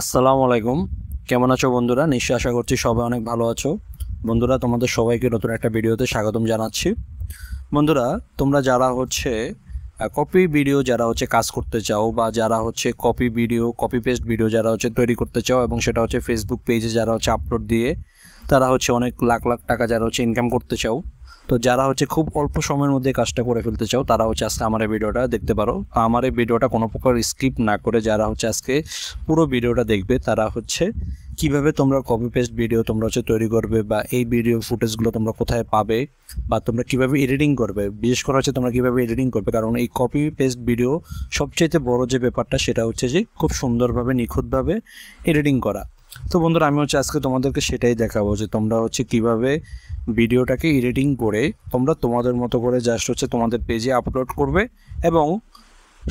আসসালামু আলাইকুম। কেমন আছো বন্ধুরা? নিশ্চয়ই আশা করছি সবাই অনেক ভালো আছো। বন্ধুরা, তোমাদের সবাইকে নতুন একটা ভিডিওতে স্বাগতম জানাচ্ছি। বন্ধুরা, তোমরা যারা কপি ভিডিও যারা কাজ করতে চাও, বা যারা copy video copy paste video যারা তৈরি করতে চাও, এবং সেটা ফেসবুক পেজে যারা আপলোড দিয়ে তারা অনেক লাখ লাখ টাকা যারা ইনকাম করতে চাও, তো যারা খুব অল্প সময়ের মধ্যে কাজটা করে ফেলতে চাও, তারা আজকে আমার এই ভিডিওটা দেখতে পারো। আমার এই ভিডিওটা কোনো প্রকার স্কিপ না করে যারা আজকে পুরো ভিডিওটা দেখবে, তারা কিভাবে তোমরা কপি পেস্ট ভিডিও তোমরা তৈরি করবে, বা এই ভিডিও ফুটেজগুলো তোমরা কোথায় পাবে, বা তোমরা কিভাবে এডিটিং করবে, বিশেষ করে তোমরা কিভাবে এডিটিং করবে। কারণ এই কপি পেস্ট ভিডিও সবচেয়ে বড় যে ব্যাপারটা, সেটা যে খুব সুন্দরভাবে নিখুঁতভাবে এডিটিং করা। তো বন্ধুরা, আমি আজকে তোমাদেরকে সেটাই দেখাবো যে তোমরা কিভাবে ভিডিওটাকে এডিটিং করে তোমরা তোমাদের মতো করে জাস্ট তোমাদের পেজে আপলোড করবে। এবং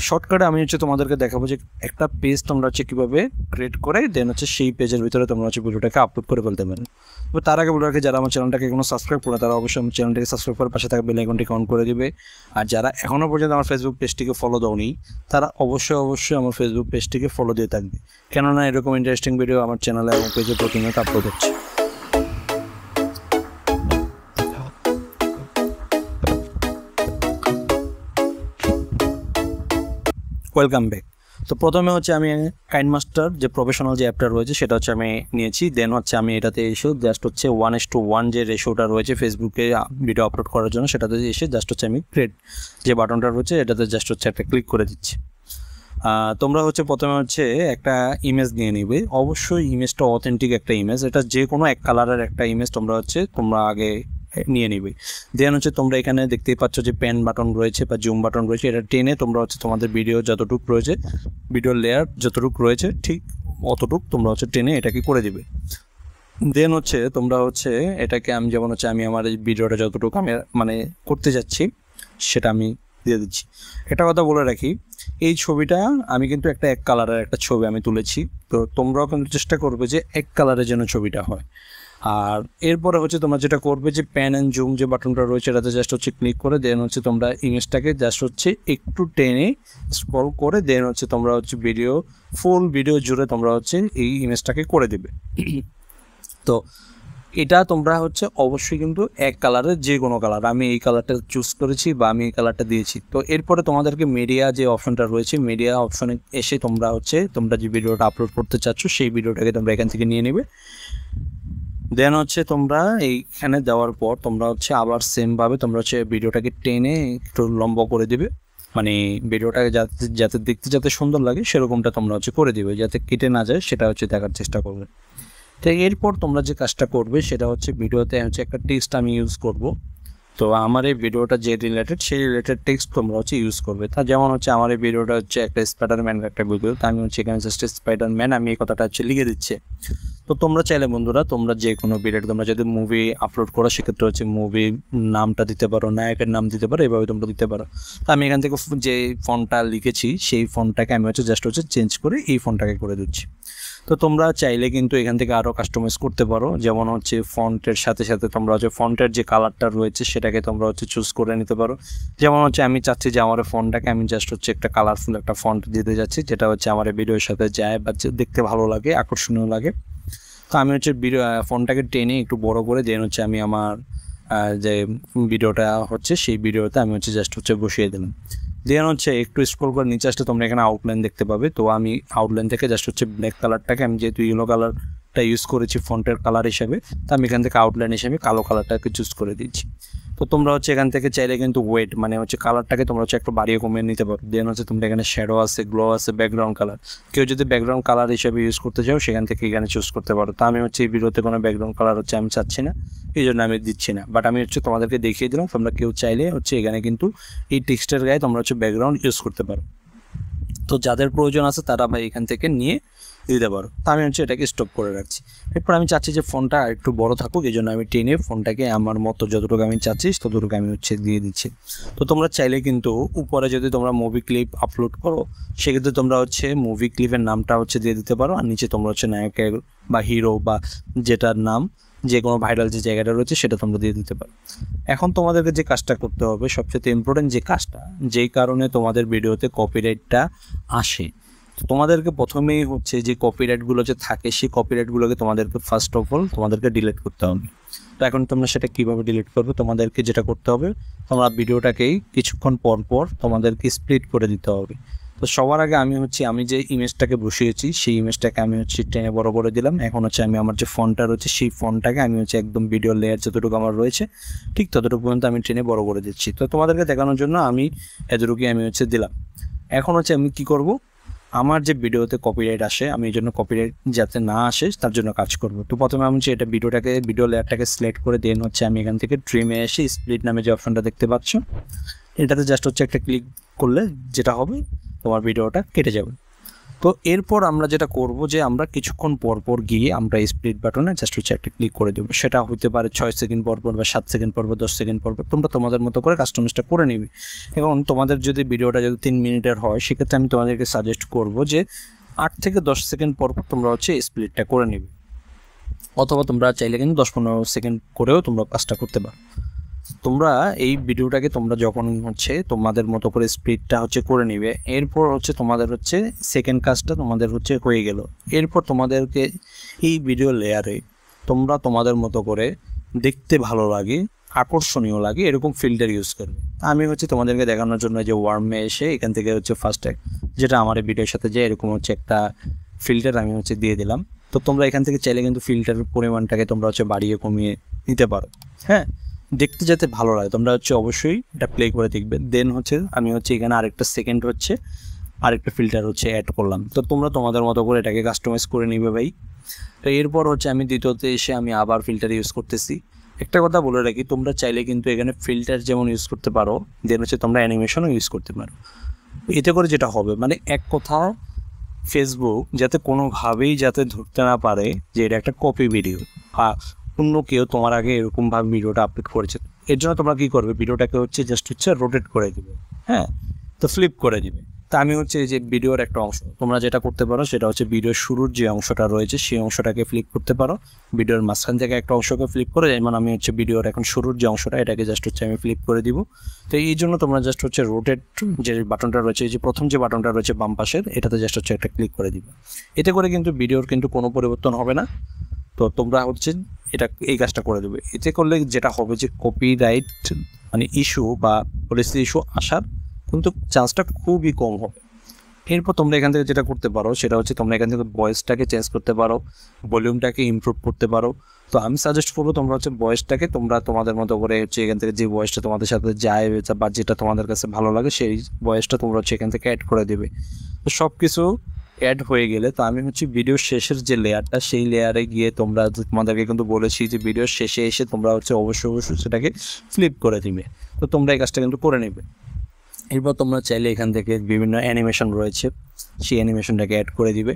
শর্টকাটে আমি তোমাদেরকে দেখাবো যে একটা পেজ তোমরা কীভাবে ক্রিয়েট করে দেন সেই পেজের ভিতরে তোমরা ভিডিওটাকে আপলোড করে ফেলতে পারো। তো তার আগে বলে রাখি, যারা আমার চ্যানেলটাকে এখনো সাবস্ক্রাইব করে, তারা অবশ্যই আমার চ্যানেলটাকে সাবস্ক্রাইব করে পাশে থাকা বেল আইকনটিকে অন করে দিবে। আর যারা এখনও পর্যন্ত আমার ফেসবুক পেজটিকে ফলো দাওনি, তারা অবশ্যই আমার ফেসবুক পেজটিকে ফলো দিয়ে থাকবে, কেননা এরকম ইন্টারেস্টিং ভিডিও আমার চ্যানেলে এবং পেজে প্রতিনিয়ত আপলোড হচ্ছে। Welcome back. তো প্রথমে আমি কাইনমাস্টার যে প্রফেশনাল যে অ্যাপটা রয়েছে সেটা আমি নিয়েছি। দেন আমি এটাতে এসে জাস্ট 1:1 যে রেশিওটা রয়েছে ফেসবুকে ভিডিও আপলোড করার জন্য, সেটাতে এসে জাস্ট আমি ক্রিয়েট যে বাটনটা রয়েছে এটাতে জাস্ট একটা ক্লিক করে দিচ্ছি। তোমরা প্রথমে একটা ইমেজ নিয়ে নিবে। অবশ্যই ইমেজটা অথেন্টিক একটা ইমেজ, এটা যে কোনো এক কালারের একটা ইমেজ তোমরা আগে নিয়ে নিবে। দেন তোমরা এখানে দেখতেই পাচ্ছ যে পেন বাটন রয়েছে বা জুম বাটন রয়েছে, এটা টেনে তোমরা তোমাদের ভিডিও যতটুকু রয়েছে, ভিডিওর লেয়ার যতটুকু রয়েছে ঠিক অতটুকু তোমরা টেনে এটাকে করে দিবে। দেন তোমরা এটাকে আমি যেমন আমি আমার এই ভিডিওটা যতটুকু আমি করতে যাচ্ছি সেটা আমি দিয়ে দিচ্ছি। একটা কথা বলে রাখি, এই ছবিটা আমি কিন্তু এক কালারের একটা ছবি আমি তুলেছি, তো তোমরাও কিন্তু চেষ্টা করবে যে এক কালারের যেন ছবিটা হয়। আর এরপরে তোমরা যেটা করবে যে প্যান অ্যান্ড জুম যে বাটনটা রয়েছে এটাতে জাস্ট ক্লিক করে দেন তোমরা ইমেজটাকে জাস্ট একটু টেনে স্ক্রল করে দেন তোমরা ভিডিও ফুল ভিডিও জুড়ে তোমরা এই ইমেজটাকে করে দেবে। তো এটা তোমরা অবশ্যই কিন্তু এক কালারের যে কোনো কালার, আমি এই কালারটা চুজ করেছি বা আমি এই কালারটা দিয়েছি। তো এরপরে তোমাদেরকে মিডিয়া যে অপশনটা রয়েছে, মিডিয়া অপশনে এসে তোমরা তোমরা যে ভিডিওটা আপলোড করতে চাচ্ছ সেই ভিডিওটাকে তোমরা এখান থেকে নিয়ে নেবে। দেন তোমরা এইখানে দেওয়ার পর তোমরা আবার সেমভাবে তোমরা ভিডিওটাকে টেনে একটু লম্বা করে দিবে, ভিডিওটাকে যাতে দেখতে যাতে সুন্দর লাগে সেরকমটা তোমরা করে দিবে, যাতে কেটে না যায় সেটা দেখার চেষ্টা করবে। তো এরপর তোমরা যে কাজটা করবে সেটা ভিডিওতে একটা টেক্সট আমি ইউজ করব। তো আমার এই ভিডিওটা যে রিলেটেড সেই রিলেটেড টেক্সট তোমরা ইউজ করবে। তা যেমন আমার এই ভিডিওটা একটা স্পাইডারম্যানের একটা ভিডিও, তো আমি এখানে জাস্ট স্পাইডারম্যান আমি এই কথাটা লিখে দিচ্ছি। তো তোমরা চাইলে বন্ধুরা তোমরা যে কোনো ভিডিও তোমরা যদি মুভি আপলোড করো সেক্ষেত্রে মুভি নামটা দিতে পারো, নায়কের নাম দিতে পারো, এভাবে তোমরা দিতে পারো। তো আমি এখান থেকে যে ফন্টটা লিখেছি সেই ফন্টটাকে আমি জাস্ট চেঞ্জ করে এই ফন্টটাকে করে দিচ্ছি। তো তোমরা চাইলে কিন্তু এখান থেকে আরও কাস্টমাইজ করতে পারো, যেমন ফন্টের সাথে সাথে তোমরা ফন্টের যে কালারটা রয়েছে সেটাকে তোমরা চুজ করে নিতে পারো। যেমন আমি চাচ্ছি যে আমার ফন্টটাকে আমি জাস্ট একটা কালারফুল একটা ফন্ট দিতে যাচ্ছি, যেটা আমার ভিডিওর সাথে যায় বা দেখতে ভালো লাগে, আকর্ষণীয় লাগে। তো আমি ভিডিও ফোনটাকে টেনে একটু বড় করে দেন আমি আমার যে ভিডিওটা সেই ভিডিওতে আমি জাস্ট বসিয়ে দিলাম। দেন একটু স্ক্রল করে নিচে আসলে তোমরা এখানে আউটলাইন দেখতে পাবে। তো আমি আউটলাইন থেকে জাস্ট ব্ল্যাক কালারটাকে আমি যেহেতু ইয়েলো কালারটা ইউজ করেছি ফন্টের কালার হিসাবে, তো আমি এখান থেকে আউটলাইন হিসেবে কালো কালারটাকে চুজ করে দিচ্ছি। তো তোমরা এখান থেকে চাইলে কিন্তু ওয়েট কালারটাকে তোমরা একটু বাড়িয়ে কমিয়ে নিতে পারো। দেন তোমরা এখানে শ্যাডো আছে, গ্লো আছে, ব্যাকগ্রাউন্ড কালার, কেউ যদি ব্যাকগ্রাউন্ড কালার হিসেবে ইউজ করতে চাও সেখান থেকে এখানে চুজ করতে পারো। তো আমি এই ভিডিওতে কোনো ব্যাকগ্রাউন্ড কালার আমি চাচ্ছি না, এই জন্য আমি দিচ্ছি না, বাট আমি তোমাদেরকে দেখিয়ে দিলাম। তোমরা কেউ চাইলে এখানে কিন্তু এই টেক্সটের গায়ে তোমরা ব্যাকগ্রাউন্ড ইউজ করতে পারো। তো যাদের প্রয়োজন আছে তারা ভাই এখান থেকে নিয়ে দিতে পারো। তো আমি এটাকে স্টপ করে রাখছি। এরপর আমি চাচ্ছি যে ফোনটা একটু বড় থাকুক, এই জন্য আমি টেনে ফোনটাকে আমার মতো যতটুকু আমি চাচ্ছি ততটুকু আমি দিয়ে দিচ্ছি। তো তোমরা চাইলে কিন্তু উপরে যদি তোমরা মুভি ক্লিপ আপলোড করো সেক্ষেত্রে তোমরা মুভি ক্লিপের নামটা দিয়ে দিতে পারো, আর নিচে তোমরা নায়কের বা হিরো বা যেটার নাম যে কোনো ভাইরাল যে জায়গাটা রয়েছে সেটা তোমরা দিয়ে দিতে পারো। এখন তোমাদেরকে যে কাজটা করতে হবে, সবচেয়ে ইম্পর্টেন্ট যে কাজটা, যেই কারণে তোমাদের ভিডিওতে কপিরাইটটা আসে, তো তোমাদেরকে প্রথমেই হচ্ছে যে কপিরাইটগুলো যে থাকে সেই কপিরাইটগুলোকে তোমাদেরকে ফার্স্ট অফ অল তোমাদেরকে ডিলিট করতে হবে। তো এখন তোমরা সেটা কীভাবে ডিলিট করবে, তোমাদেরকে যেটা করতে হবে, তোমরা ভিডিওটাকেই কিছুক্ষণ পর পর তোমাদেরকে স্প্লিট করে দিতে হবে। তো সবার আগে আমি যে ইমেজটাকে বসিয়েছি সেই ইমেজটাকে আমি টেনে বড় করে দিলাম। এখন আমি আমার যে ফন্টটা রয়েছে সেই ফন্টটাকে আমি একদম ভিডিও লেয়ার যতটুকু আমার রয়েছে ঠিক ততটুকু পর্যন্ত আমি টেনে বড় করে দিচ্ছি। তো তোমাদেরকে দেখানোর জন্য আমি এতটুকুই আমি দিলাম। এখন আমি কি করব, আমার যে ভিডিওতে কপিরাইট আসে আমি এই জন্য কপিরাইট যাতে না আসে তার জন্য কাজ করব। তো প্রথমে আমি এটা ভিডিও লেয়ারটাকে সিলেক্ট করে দেন আমি এখান থেকে ট্রিমে এসে স্প্লিট নামে যে অপশনটা দেখতে পাচ্ছ এটাতে জাস্ট একটা ক্লিক করলে যেটা হবে তোমার ভিডিওটা কেটে যাবে। তো এরপর আমরা যেটা করব যে আমরা কিছুক্ষণ পর পর গিয়ে আমরা স্প্লিট বাটনে জাস্ট একটা ক্লিক করে দেবো। সেটা হতে পারে 6 সেকেন্ড পর পর বা 7 সেকেন্ড পর পর 10 সেকেন্ড পর পর, তোমরা তোমাদের মতো করে কাস্টমাইজটা করে নিবে। এবং তোমাদের যদি ভিডিওটা যদি 3 মিনিটের হয় সেক্ষেত্রে আমি তোমাদেরকে সাজেস্ট করব যে 8 থেকে 10 সেকেন্ড পর পর তোমরা স্প্লিটটা করে নিবে, অথবা তোমরা চাইলে কিন্তু 10-15 সেকেন্ড করেও তোমরা কাজটা করতে পারো। তোমরা এই ভিডিওটাকে তোমরা যখন তোমাদের মতো করে স্প্লিটটা করে নিবে, এরপর তোমাদের সেকেন্ড কাজটা তোমাদের হয়ে গেল। এরপর তোমাদেরকে এই ভিডিও লেয়ারে তোমরা তোমাদের মতো করে দেখতে ভালো লাগে, আকর্ষণীয় লাগে এরকম ফিল্টার ইউজ করবে। আমি তোমাদেরকে দেখানোর জন্য যে ওয়ার্মে এসে এখান থেকে ফার্স্ট যেটা আমার এই ভিডিওর সাথে যে এরকম একটা ফিল্টার আমি দিয়ে দিলাম। তো তোমরা এখান থেকে চাইলে কিন্তু ফিল্টারের পরিমাণটাকে তোমরা বাড়িয়ে কমিয়ে নিতে পারো। হ্যাঁ, দেখতে যাতে ভালো লাগে তোমরা অবশ্যই এটা প্লে করে দেখবে। দেন আমি এখানে আরেকটা সেকেন্ড আরেকটা ফিল্টার অ্যাড করলাম। তো তোমরা তোমাদের মতো করে এটাকে কাস্টমাইজ করে নিবে ভাই। তো এরপর আমি দ্বিতীয়তে এসে আমি আবার ফিল্টার ইউজ করতেছি। একটা কথা বলে রাখি, তোমরা চাইলে কিন্তু এখানে ফিল্টার যেমন ইউজ করতে পারো, দেন তোমরা অ্যানিমেশনও ইউজ করতে পারো। এতে করে যেটা হবে মানে এক কথা ফেসবুক যাতে কোনোভাবেই যাতে ধরতে না পারে যে এটা একটা কপি ভিডিও বা অন্য কেউ তোমার আগে এরকমভাবে ভিডিওটা আপলোড করেছে। এর জন্য তোমরা কী করবে, ভিডিওটাকে জাস্ট রোটেট করে দিবে। হ্যাঁ, তো ফ্লিপ করে দিবে। তা আমি এই যে ভিডিওর একটা অংশ তোমরা যেটা করতে পারো সেটা ভিডিওর শুরুর যে অংশটা রয়েছে সেই অংশটাকে ফ্লিপ করতে পারো। ভিডিওর মাঝখান থেকে একটা অংশকে ফ্লিপ করে, যেমন আমি ভিডিওর এখন শুরুর যে অংশটা এটাকে জাস্ট আমি ফ্লিপ করে দিব। তো এই জন্য তোমরা জাস্ট রোটেট যে বাটনটা রয়েছে, এই যে প্রথম যে বাটনটা রয়েছে বাম পাশের, এটাতে জাস্ট একটা ক্লিক করে দিবে। এতে করে কিন্তু ভিডিওর কিন্তু কোনো পরিবর্তন হবে না। তো তোমরা এটা এই কাজটা করে দেবে। এতে করলে যেটা হবে যে কপিরাইট মানে ইস্যু বা পলিসি ইস্যু আসার কিন্তু চান্সটা খুবই কম হবে। এরপর তোমরা এখান থেকে যেটা করতে পারো সেটা তোমরা এখান থেকে ভয়েসটাকে চেঞ্জ করতে পারো, ভলিউমটাকে ইমপ্রুভ করতে পারো। তো আমি সাজেস্ট করবো তোমরা ভয়েসটাকে তোমরা তোমাদের মতো করে এখান থেকে যে ভয়েসটা তোমাদের সাথে যায় বা যেটা তোমাদের কাছে ভালো লাগে সেই ভয়েসটা তোমরা এখান থেকে অ্যাড করে দেবে। তো সব কিছু অ্যাড হয়ে গেলে তো আমি ভিডিওর শেষের যে লেয়ারটা সেই লেয়ারে গিয়ে তোমরা তোমাদেরকে কিন্তু বলেছি যে ভিডিওর শেষে এসে তোমরা অবশ্যই সেটাকে ফ্লিপ করে দিবে। তো তোমরা এই কাজটা কিন্তু করে নেবে। এরপর তোমরা চাইলে এখান থেকে বিভিন্ন অ্যানিমেশন রয়েছে সেই অ্যানিমেশনটাকে অ্যাড করে দিবে,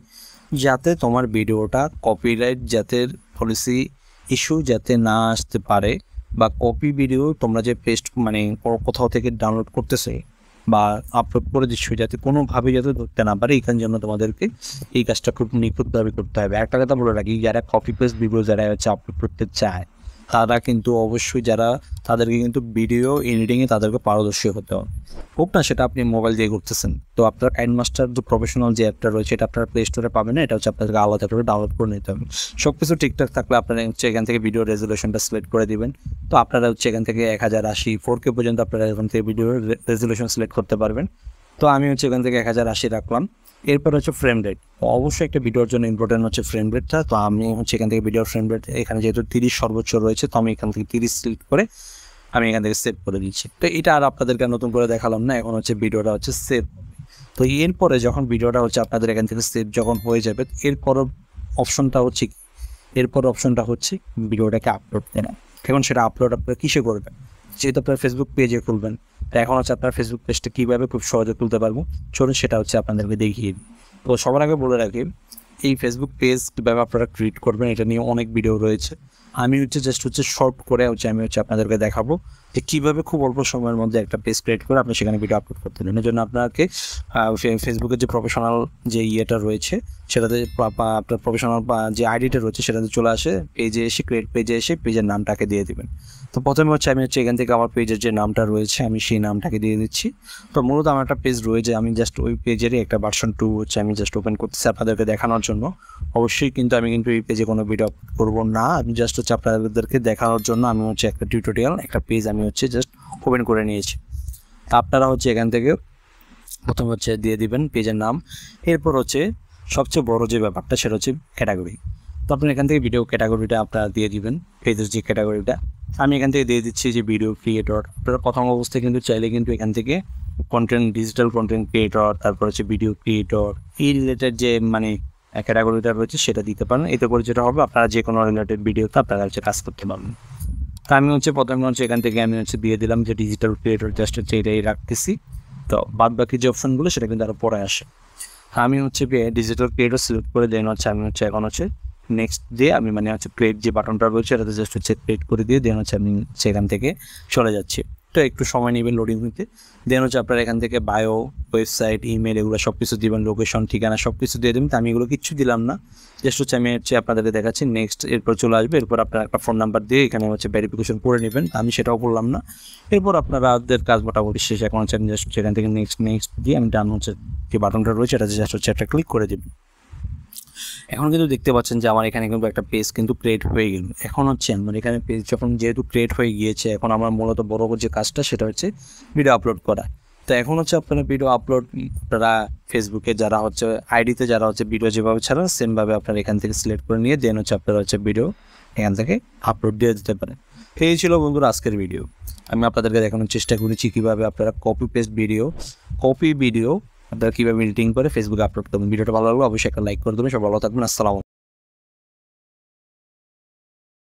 যাতে তোমার ভিডিওটা কপিরাইট যাতে পলিসি ইস্যু যাতে না আসতে পারে, বা কপি ভিডিও তোমরা যে পেস্ট মানে কোথাও থেকে ডাউনলোড করতেছে বা আপলোড করে দিচ্ছ যাতে কোনোভাবে যাতে ধরতে না পারে, এখানে জন্য তোমাদেরকে এই কাজটা খুব নিখুঁতভাবে করতে হবে। একটা কথা বলে রাখি, যারা কপি পেস্ট ভিডিও যারা আপলোড করতে চায় তারা কিন্তু অবশ্যই তাদেরকে কিন্তু ভিডিও এডিটিংয়ে তাদেরকে পারদর্শী হতে হবে। হোক না সেটা আপনি মোবাইল দিয়ে করতেছেন, তো আপনার কাইনমাস্টার যে প্রফেশনাল যে অ্যাপটা রয়েছে এটা আপনার প্লে স্টোরে পাবেন না, এটা আপনাদেরকে আলাদা করে ডাউনলোড করে নিতে হবে। সব কিছু ঠিকঠাক থাকলে আপনারা এখান থেকে ভিডিও রেজুলেশনটা সিলেক্ট করে দিবেন। তো আপনারা এখান থেকে 1080 4K পর্যন্ত আপনারা এখান থেকে ভিডিও রেজুলেশন সিলেক্ট করতে পারবেন। তো আমি এখান থেকে 1080 রাখলাম। এরপর ফ্রেম রেট, অবশ্যই একটা ভিডিওর জন্য ইম্পর্টেন্ট ফ্রেম রেটটা। তো আমি এখান থেকে ভিডিওর ফ্রেম রেট এখানে যেহেতু 30 সর্বোচ্চ রয়েছে, তো আমি এখান থেকে 30 সিলেক্ট করে আমি এখান থেকে সেভ করে দিচ্ছি। তো এটা আর আপনাদেরকে নতুন করে দেখালাম না, এখন ভিডিওটা সেভ। তো এরপরে যখন ভিডিওটা আপনাদের এখান থেকে সেভ যখন হয়ে যাবে, এরপর অপশনটা ভিডিওটাকে আপলোড করা। এখন সেটা আপলোড আপনারা কিসে করবেন, যেহেতু আপনার ফেসবুক পেজে খুলবেন, তো এখন আপনার ফেসবুক পেজটা কীভাবে খুব সহজে খুলতে পারবো চলুন সেটা আপনাদেরকে দেখিয়ে দিই। তো সবার আগে বলে রাখি, এই ফেসবুক পেজ কীভাবে আপনারা ক্রিয়েট করবেন এটা নিয়ে অনেক ভিডিও রয়েছে। আমি জাস্ট শর্ট করে আমি আপনাদেরকে দেখাবো। যে কীভাবে খুব অল্প সময়ের মধ্যে একটা পেজ ক্রিয়েট করে আপনি সেখানে ভিডিও আপলোড করতে পারেন। এর জন্য আপনাকে ফেসবুকের যে প্রফেশনাল যে ইয়েটা রয়েছে সেটাতে আপনার প্রফেশনাল যে আইডিটা রয়েছে সেটাতে চলে আসে, পেজে এসে ক্রিয়েট পেজে এসে পেজের নামটাকে দিয়ে দেবেন। তো প্রথমে হচ্ছে আমি হচ্ছে এখান থেকে আমার পেজের যে নামটা রয়েছে আমি সেই নামটাকে দিয়ে দিচ্ছি। তো মূলত আমার একটা পেজ রয়েছে, আমি জাস্ট ওই পেজেরই একটা ভার্সন 2 হচ্ছে আমি জাস্ট ওপেন করতেছি আপনাদেরকে দেখানোর জন্য। অবশ্যই কিন্তু আমি কিন্তু এই পেজে কোনো ভিডিও আপলোড করবো না, আমি জাস্ট হচ্ছে আপনাদেরকে দেখানোর জন্য আমি হচ্ছে একটা টিউটোরিয়াল একটা পেজ আমি হচ্ছে জাস্ট ওপেন করে নিয়েছি। তা আপনারা হচ্ছে এখান থেকে প্রথম হচ্ছে দিয়ে দিবেন পেজের নাম। এরপর হচ্ছে সবচেয়ে বড় যে ব্যাপারটা সেটা হচ্ছে ক্যাটাগরি। তো আপনার এখান থেকে ভিডিও ক্যাটাগরিটা আপনারা দিয়ে দিবেন, পেজের যে ক্যাটাগরিটা আমি এখান থেকে দিয়ে দিচ্ছি যে ভিডিও ক্রিয়েটর। আপনারা প্রথম অবস্থায় কিন্তু চাইলে কিন্তু এখান থেকে কন্টেন্ট ডিজিটাল কন্টেন্ট ক্রিয়েটর, তারপর হচ্ছে ভিডিও ক্রিয়েটর এই রিলেটেড যে মানে ক্যাটাগরিটা রয়েছে সেটা দিতে পারেন। এতে করে যেটা হবে আপনারা যে কোনো রিলেটেড ভিডিওতে আপনারা হচ্ছে কাজ করতে পারবেন। তো আমি হচ্ছে প্রথমে হচ্ছে এখান থেকে আমি হচ্ছে দিয়ে দিলাম যে ডিজিটাল ক্রিয়েটর, জাস্ট হচ্ছে এটাই রাখতেছি। তো বাদ বাকি যে অপশানগুলো সেটা কিন্তু আরও পরে আসে। আমি হচ্ছে ডিজিটাল ক্রিয়েটর সিলেক্ট করে দেন হচ্ছে আমি হচ্ছে এখন হচ্ছে নেক্সট দিয়ে আমি মানে হচ্ছে ক্রিয়েট যে বাটনটা রয়েছে এটাতে জাস্ট হচ্ছে ক্রিয়েট করে দিয়ে দেন হচ্ছে আমি সেখান থেকে চলে যাচ্ছি। তো একটু সময় নেবে লোডিং হইতে। দেন হচ্ছে আপনার এখান থেকে বায়ো, ওয়েবসাইট, ইমেল এগুলো সব কিছু দিবেন, লোকেশন, ঠিকানা সব কিছু দিয়ে দেবেন। তো আমি এগুলো কিচ্ছু দিলাম না, জাস্ট হচ্ছে আমি হচ্ছে আপনাদেরকে দেখাচ্ছি। নেক্সট এরপর চলে আসবে, এরপর আপনার একটা ফোন নাম্বার দিয়ে এখানে হচ্ছে ভেরিফিকেশন করে নেবেন, আমি সেটাও করলাম না। এরপর আপনাদের কাজ মোটামুটি শেষ। এখন হচ্ছে আমি জাস্ট সেখান থেকে নেক্সট দিয়ে আমি ডান হচ্ছে যে বাটনটা রয়েছে এটা জাস্ট হচ্ছে একটা ক্লিক করে দেবেন। এখন কিন্তু দেখতে পাচ্ছেন যে আমার এখানে কিন্তু একটা পেজ কিন্তু ক্রিয়েট হয়ে গেল। এখন হচ্ছে আমার এখানে পেজ যখন যেহেতু ক্রিয়েট হয়ে গিয়েছে, এখন আমার মূলত বড় যে কাজটা সেটা হচ্ছে ভিডিও আপলোড করা। তো এখন হচ্ছে আপনারা ভিডিও আপলোড আপনারা ফেসবুকে যারা হচ্ছে আইডিতে যারা হচ্ছে ভিডিও যেভাবে ছাড়ান সেমভাবে আপনারা এখান থেকে সিলেক্ট করে নিয়ে দেন হচ্ছে আপনারা হচ্ছে ভিডিও এখান থেকে আপলোড দিয়ে দিতে পারেন। এই ছিল বন্ধুরা আজকের ভিডিও। আমি আপনাদেরকে দেখানোর চেষ্টা করেছি কীভাবে আপনারা কপি ভিডিও আপনারা কীভাবে এডিটিং করে ফেসবুকে আপলোড করবেন। ভিডিওটা ভালো লাগলো অবশ্যই একটা লাইক করে দেবেন। সব ভালো থাকবেন। আসসালামু আলাইকুম।